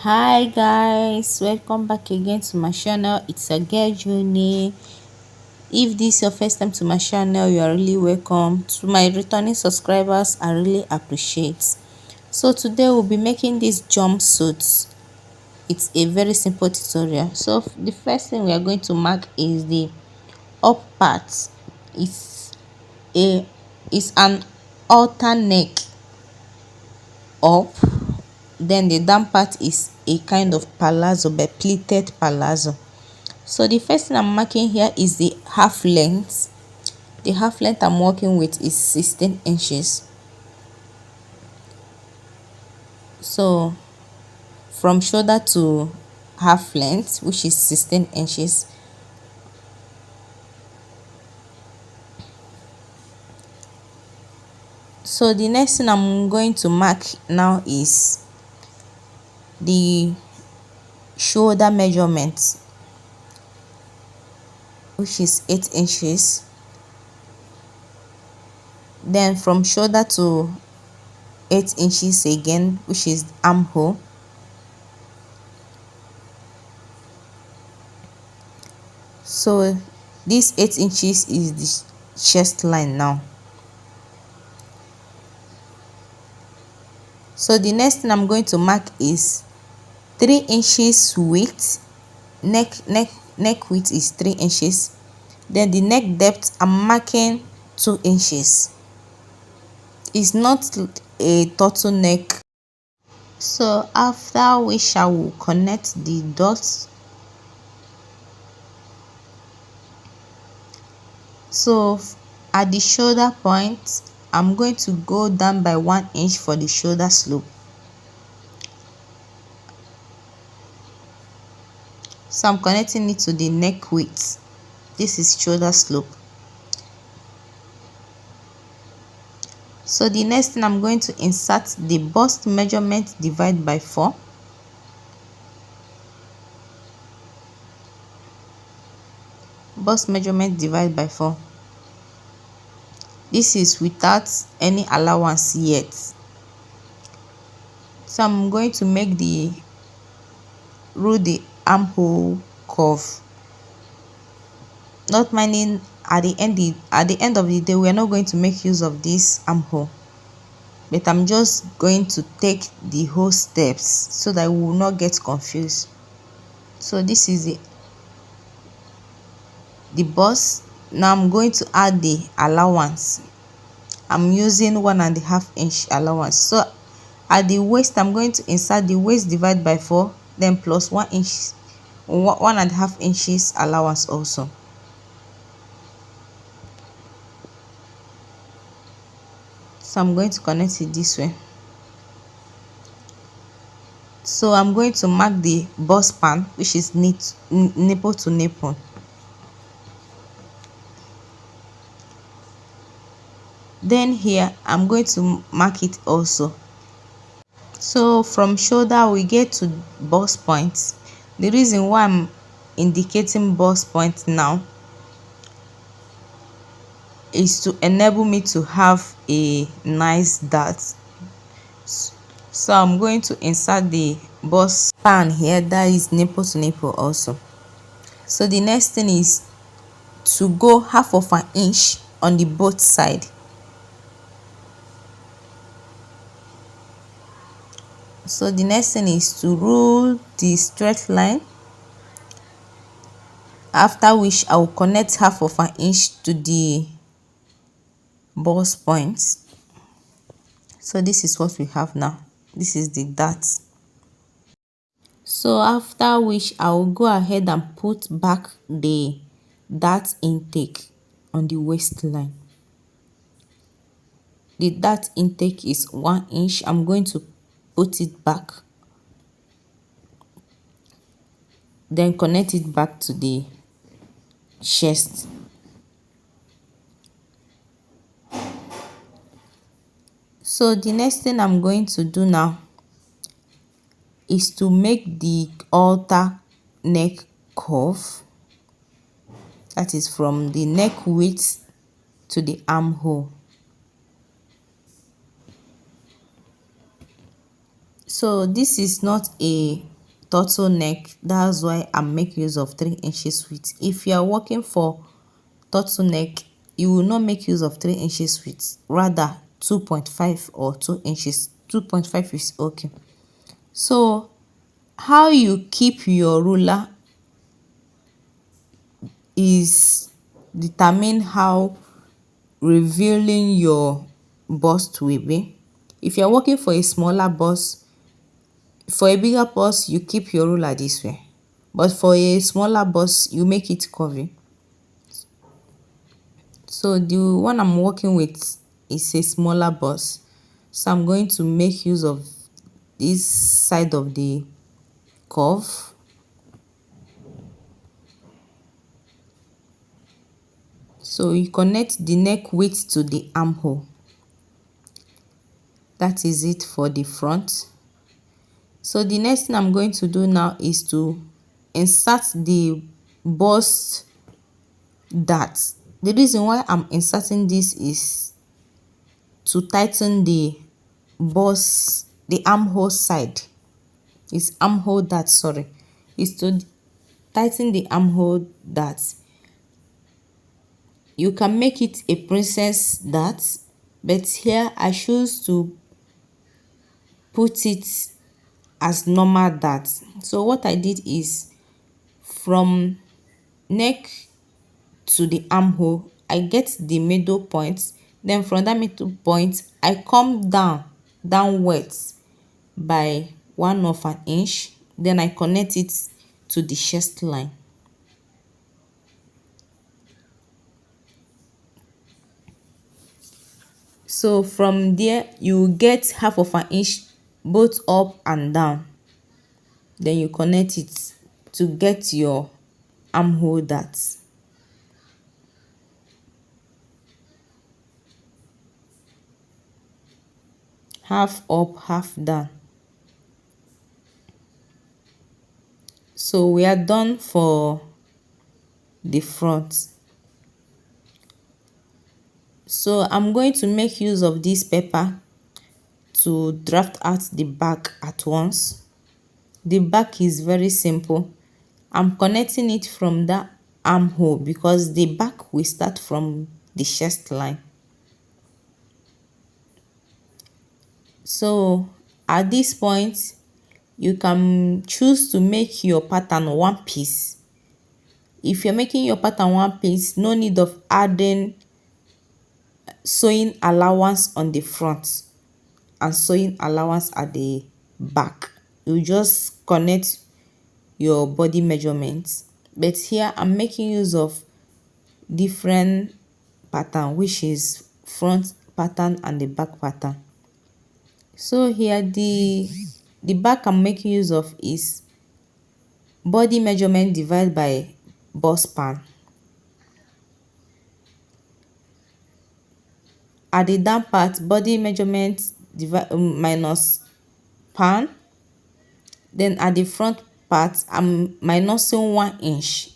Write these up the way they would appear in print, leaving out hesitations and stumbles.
Hi guys, welcome back again to my channel. It's a girl journey. If this is your first time to my channel, you are really welcome. To my returning subscribers, I really appreciate. So today we'll be making this jumpsuit. It's a very simple tutorial. So the first thing we are going to mark is the up part. A it's an halter neck up. Then the down part is a kind of palazzo, but pleated palazzo. So the first thing I'm marking here is the half length. The half length I'm working with is 16 inches. So from shoulder to half length, which is 16 inches. So the next thing I'm going to mark now is the shoulder measurement, which is 8 inches. Then from shoulder to 8 inches again, which is armhole. So this 8 inches is the chest line now. So the next thing I'm going to mark is 3 inches width. Neck width is 3 inches. Then the neck depth I'm marking 2 inches. It's not a turtleneck. So after which I will connect the dots. So at the shoulder point, I'm going to go down by 1 inch for the shoulder slope. So I'm connecting it to the neck width. This is shoulder slope. So the next thing I'm going to insert the bust measurement divide by 4. Bust measurement divide by 4. This is without any allowance yet. So I'm going to make rule the armhole curve. Not minding at the end of the day we are not going to make use of this armhole, but I'm just going to take the whole steps so that we will not get confused. So this is the bust. Now I'm going to add the allowance. I'm using 1.5 inch allowance. So at the waist I'm going to insert the waist divide by 4, then plus 1 inch, 1.5 inches allowance also. So I'm going to connect it this way. So I'm going to mark the bust span, which is nipple to nipple. Then here I'm going to mark it also. So from shoulder we get to bust point. The reason why I'm indicating bust point now is to enable me to have a nice dart. So I'm going to insert the bust span here, that is nipple to nipple also. So the next thing is to go 1/2 inch on the both side. So the next thing is to rule the straight line, after which I will connect 1/2 inch to the bust point. So this is what we have now. This is the dart. So after which I will go ahead and put back the dart intake on the waistline. The dart intake is 1 inch. I'm going to put it back, then connect it back to the chest. So the next thing I'm going to do now is to make the halter neck curve, that is from the neck width to the armhole. So this is not a turtleneck, that's why I'm making use of 3 inches width. If you are working for turtleneck, you will not make use of 3 inches width, rather 2.5 or 2 inches. 2.5 is okay. So how you keep your ruler is determine how revealing your bust will be. If you're working for a smaller bust, for a bigger bust you keep your ruler this way, but for a smaller bust you make it curvy. So the one I'm working with is a smaller bust, so I'm going to make use of this side of the curve. So you connect the neck width to the armhole. That is it for the front. So the next thing I'm going to do now is to insert the bust dart. The reason why I'm inserting this is to tighten the bust, the armhole side. It's armhole dart, sorry. Is to tighten the armhole dart. You can make it a princess dart, but here I choose to put it as normal dart. So what I did is from neck to the armhole, I get the middle point, then from that middle point I come downwards by 1/2 inch, then I connect it to the chest line. So from there you get 1/2 inch both up and down, then you connect it to get your armhole dart. Half up, half down. So we are done for the front. So I'm going to make use of this paper to draft out the back at once. The back is very simple. I'm connecting it from that armhole because the back will start from the chest line. So at this point you can choose to make your pattern one piece. If you're making your pattern one piece, no need of adding sewing allowance on the front and sewing allowance at the back. You just connect your body measurements, but here I'm making use of different pattern, which is front pattern and the back pattern. So here the back I'm making use of is body measurement divided by bust span. At the down part, body measurement minus span. Then at the front part I'm minusing 1 inch.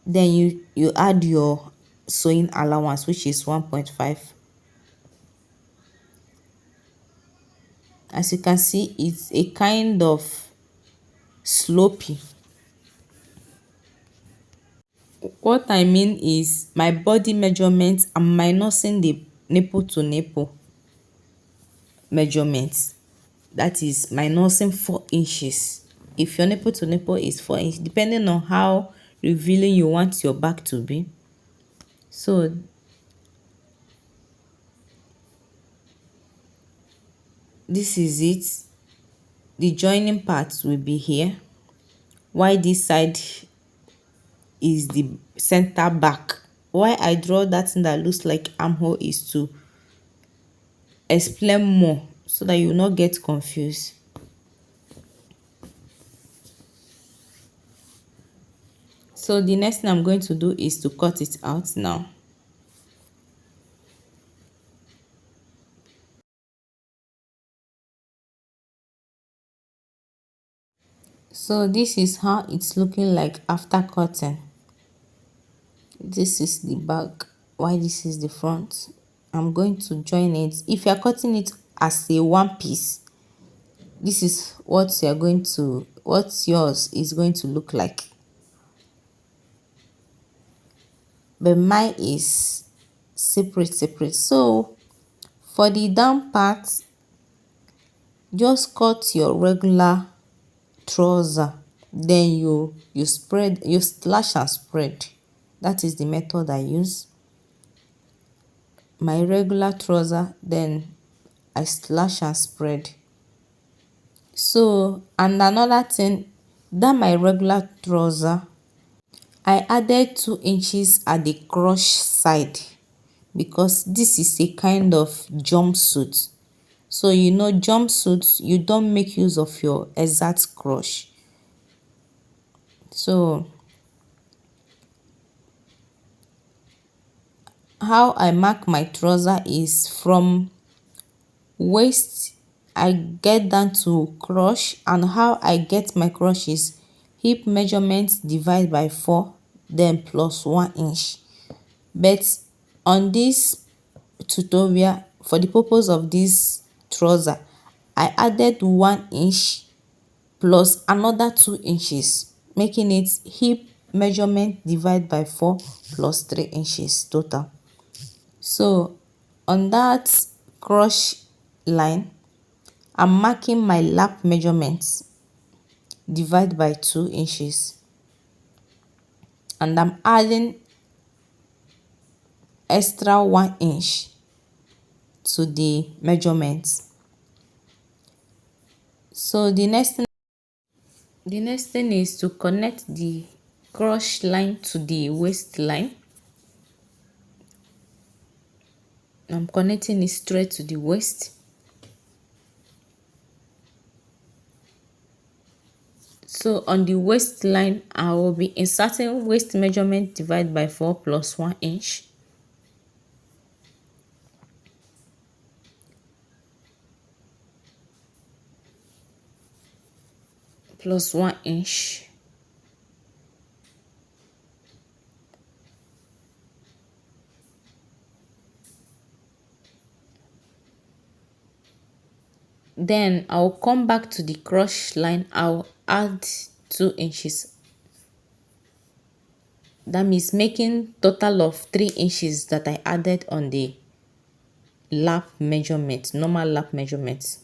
Then you add your sewing allowance, which is 1.5. As you can see, it's a kind of slopey. What I mean is my body measurement, I'm minusing the nipple to nipple measurement. That is minusing 4 inches. If your nipple to nipple is 4 inches, depending on how revealing you want your back to be. So this is it. The joining part will be here, while this side is the center back. Why I draw that thing that looks like armhole is to explain more so that you will not get confused. So the next thing I'm going to do is to cut it out now. So this is how it's looking like after cutting. This is the back, while this is the front. I'm going to join it. If you are cutting it as a one piece, this is what yours is going to look like. But mine is separate. So for the down part, just cut your regular trouser, then you slash and spread. That is the method I use. My regular trouser, then I slash and spread. So, and another thing, that my regular trouser, I added 2 inches at the crotch side because this is a kind of jumpsuit. So you know, jumpsuits, you don't make use of your exact crotch. So how I mark my trouser is from waist I get down to crotch, and how I get my crotch is hip measurement divide by 4, then plus 1 inch. But on this tutorial, for the purpose of this trouser, I added 1 inch plus another 2 inches, making it hip measurement divide by 4 plus 3 inches total. So on that crotch line, I'm marking my lap measurements divide by 2 inches, and I'm adding extra 1 inch to the measurements. So the next thing is to connect the crotch line to the waistline. I'm connecting it straight to the waist. So on the waistline, I will be inserting waist measurement divide by 4 plus 1 inch. Plus 1 inch. Then I'll come back to the crotch line. I'll add 2 inches. That means making total of 3 inches that I added on the lap measurement, normal lap measurement.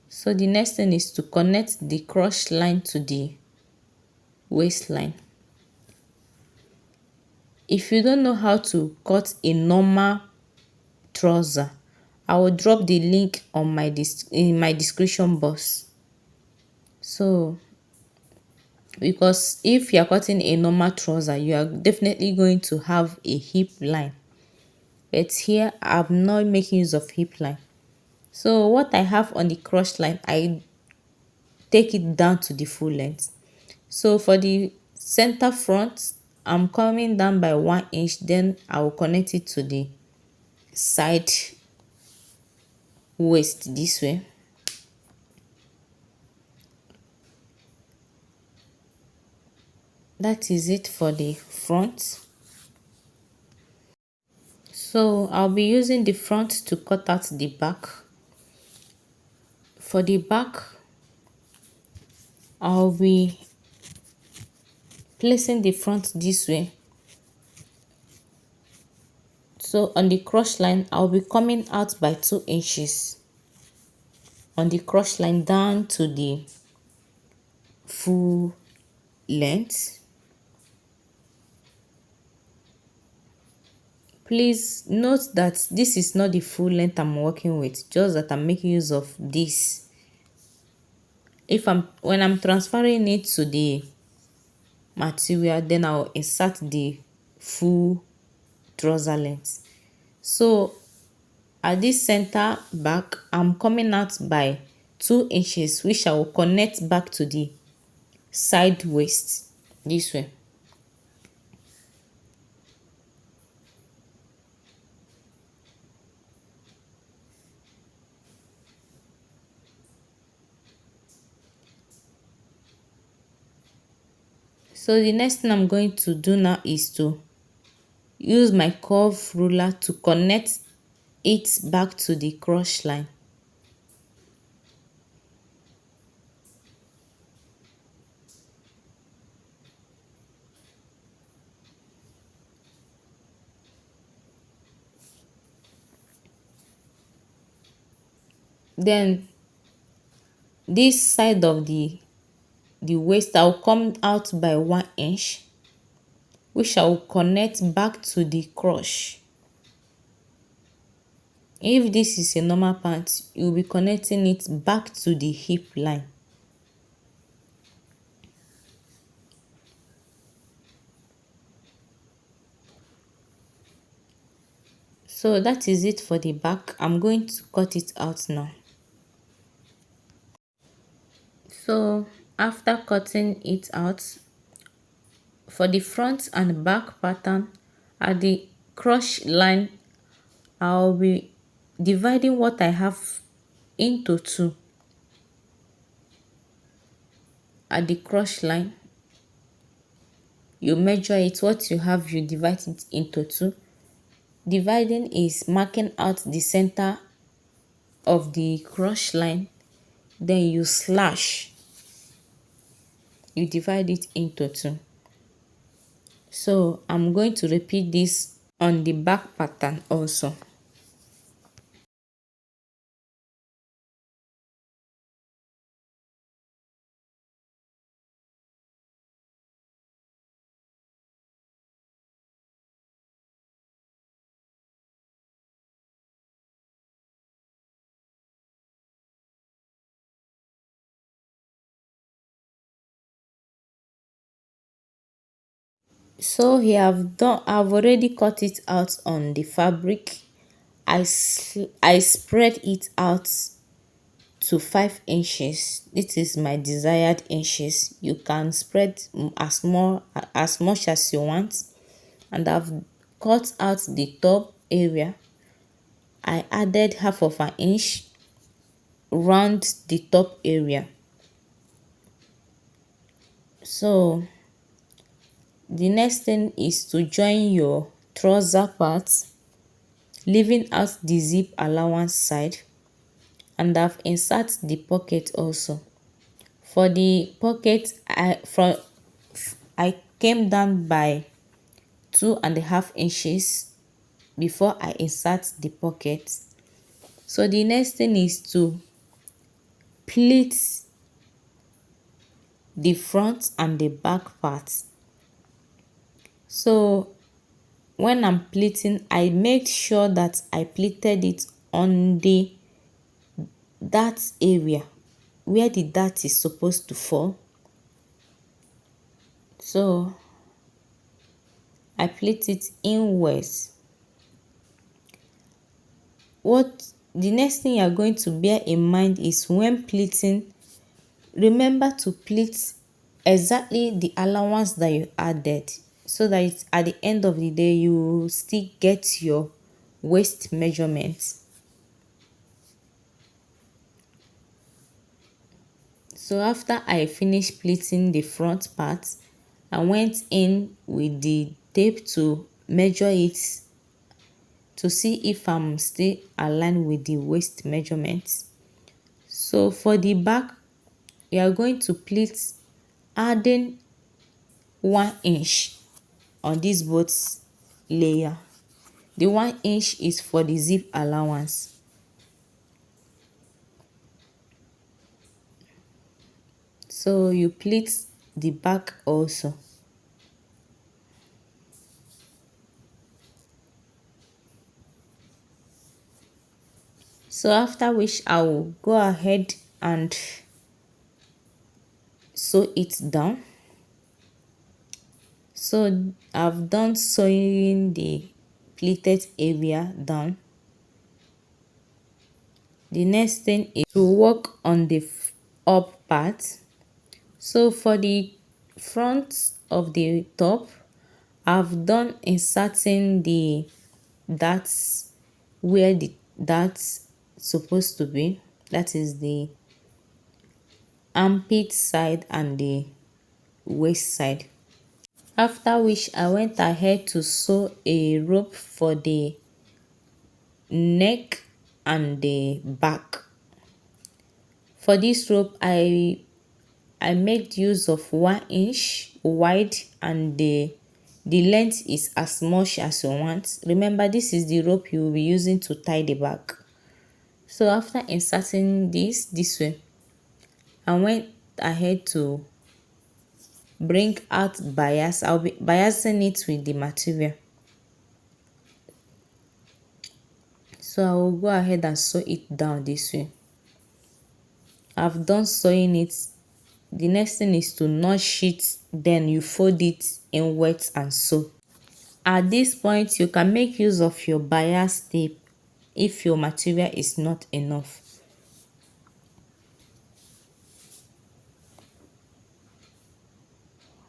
So the next thing is to connect the crotch line to the waistline. If you don't know how to cut a normal trouser, I will drop the link on in my description box. So because if you are cutting a normal trouser, you are definitely going to have a hip line, but here I'm not making use of hip line. So what I have on the crotch line, I take it down to the full length. So for the center front, I'm coming down by 1 inch, then I will connect it to the side waist this way. That is it for the front. So I'll be using the front to cut out the back. For the back, I'll be placing the front this way. So on the crotch line, I'll be coming out by 2 inches on the crotch line down to the full length. Please note that this is not the full length I'm working with, just that I'm making use of this. When I'm transferring it to the material, then I'll insert the full trouser length. So at this center back, I'm coming out by 2 inches, which I will connect back to the side waist this way. So the next thing I'm going to do now is to use my curve ruler to connect it back to the crotch line. Then this side of the waist, I'll come out by 1 inch, which I will connect back to the crush. If this is a normal pant, you'll be connecting it back to the hip line. So that is it for the back. I'm going to cut it out now. So after cutting it out, for the front and back pattern, at the crush line, I'll be dividing what I have into two. At the crush line, you measure it, what you have, you divide it into two. Dividing is marking out the center of the crush line, then you slash, you divide it into two. So I'm going to repeat this on the back pattern also. So here I've already cut it out on the fabric. I spread it out to 5 inches. This is my desired inches. You can spread as much as you want. And I've cut out the top area. I added half of an inch round the top area. So the next thing is to join your trouser part, leaving out the zip allowance side, and I've inserted the pocket also. For the pocket, I came down by 2.5 inches before I insert the pocket. So the next thing is to pleat the front and the back part. So when I'm pleating, I make sure that I pleated it on the dart area where the dart is supposed to fall. So I pleat it inwards. What the next thing you are going to bear in mind is when pleating, remember to pleat exactly the allowance that you added, so that at the end of the day you still get your waist measurements. So after I finished pleating the front part, I went in with the tape to measure it to see if I'm still aligned with the waist measurements. So for the back, you are going to pleat adding 1 inch on this both layer. The 1 inch is for the zip allowance. So you pleat the back also. So after which I will go ahead and sew it down. So I've done sewing the pleated area down. The next thing is to work on the up part. So for the front of the top, I've done inserting the darts where the darts supposed to be. That is the armpit side and the waist side. After which I went ahead to sew a rope for the neck and the back. For this rope, I made use of 1 inch wide, and the length is as much as you want. Remember, this is the rope you will be using to tie the back. So after inserting this way, I went ahead to bring out bias. I'll be biasing it with the material. So I will go ahead and sew it down this way. I've done sewing it. The next thing is to notch it, then you fold it inwards and sew. At this point, you can make use of your bias tape if your material is not enough.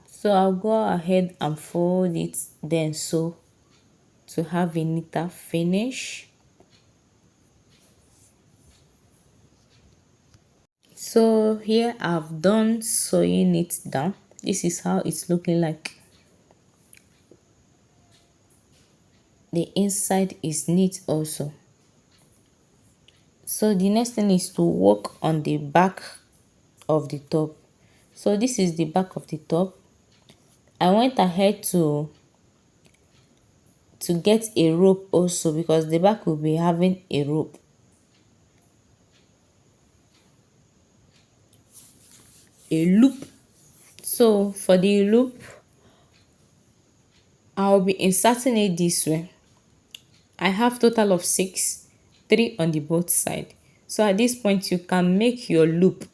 So I'll go ahead and fold it, then sew to have a neater finish. So here I've done sewing it down. This is how it's looking like. The inside is neat also. So the next thing is to work on the back of the top. So this is the back of the top. I went ahead to get a rope also, because the back will be having a rope. A loop. So for the loop, I'll be inserting it this way. I have total of 6, 3 on the both side. So at this point, you can make your loop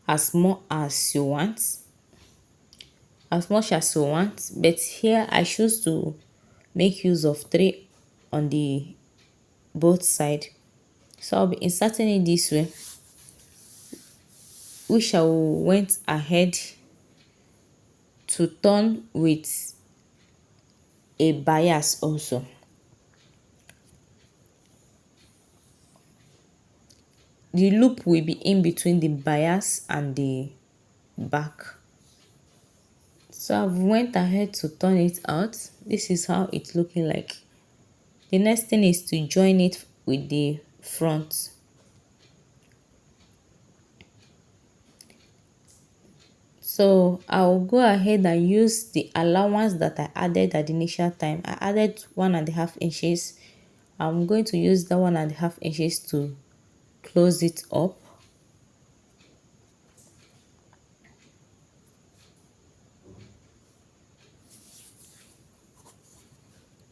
as small as you want, as much as you want, but here I choose to make use of 3 on the both side. So I'll be inserting it this way, which I went ahead to turn with a bias also. The loop will be in between the bias and the back. So I've went ahead to turn it out. This is how it's looking like. The next thing is to join it with the front. So I'll go ahead and use the allowance that I added at the initial time. I added 1.5 inches. I'm going to use that 1.5 inches to close it up.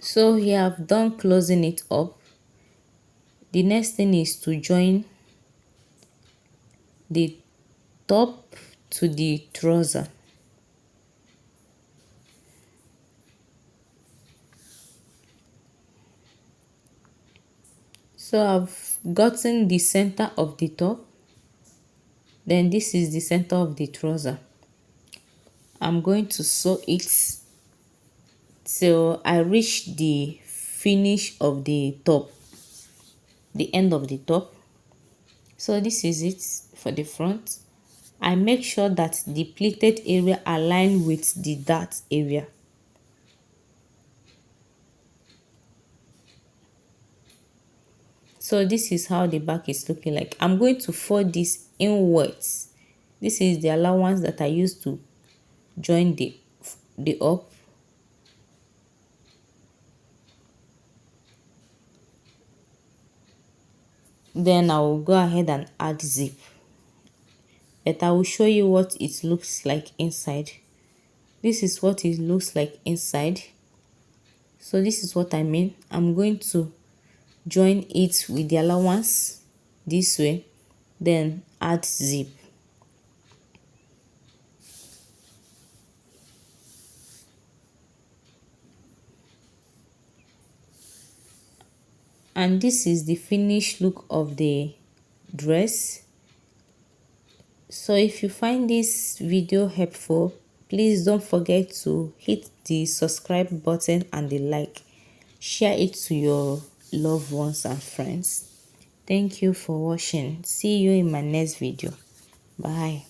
So here I've done closing it up. The next thing is to join the top to the trouser. So I've gotten the center of the top. Then this is the center of the trouser. I'm going to sew it till I reach the finish of the top, the end of the top. So this is it for the front. I make sure that the pleated area align with the dart area. So this is how the back is looking like. I'm going to fold this inwards. This is the allowance that I used to join the up. Then I will go ahead and add zip. But I will show you what it looks like inside. This is what it looks like inside. So this is what I mean. I'm going to join it with the allowance this way, then add zip. And this is the finished look of the dress. So if you find this video helpful, please don't forget to hit the subscribe button and the like. Share it to your loved ones and friends. Thank you for watching. See you in my next video. Bye.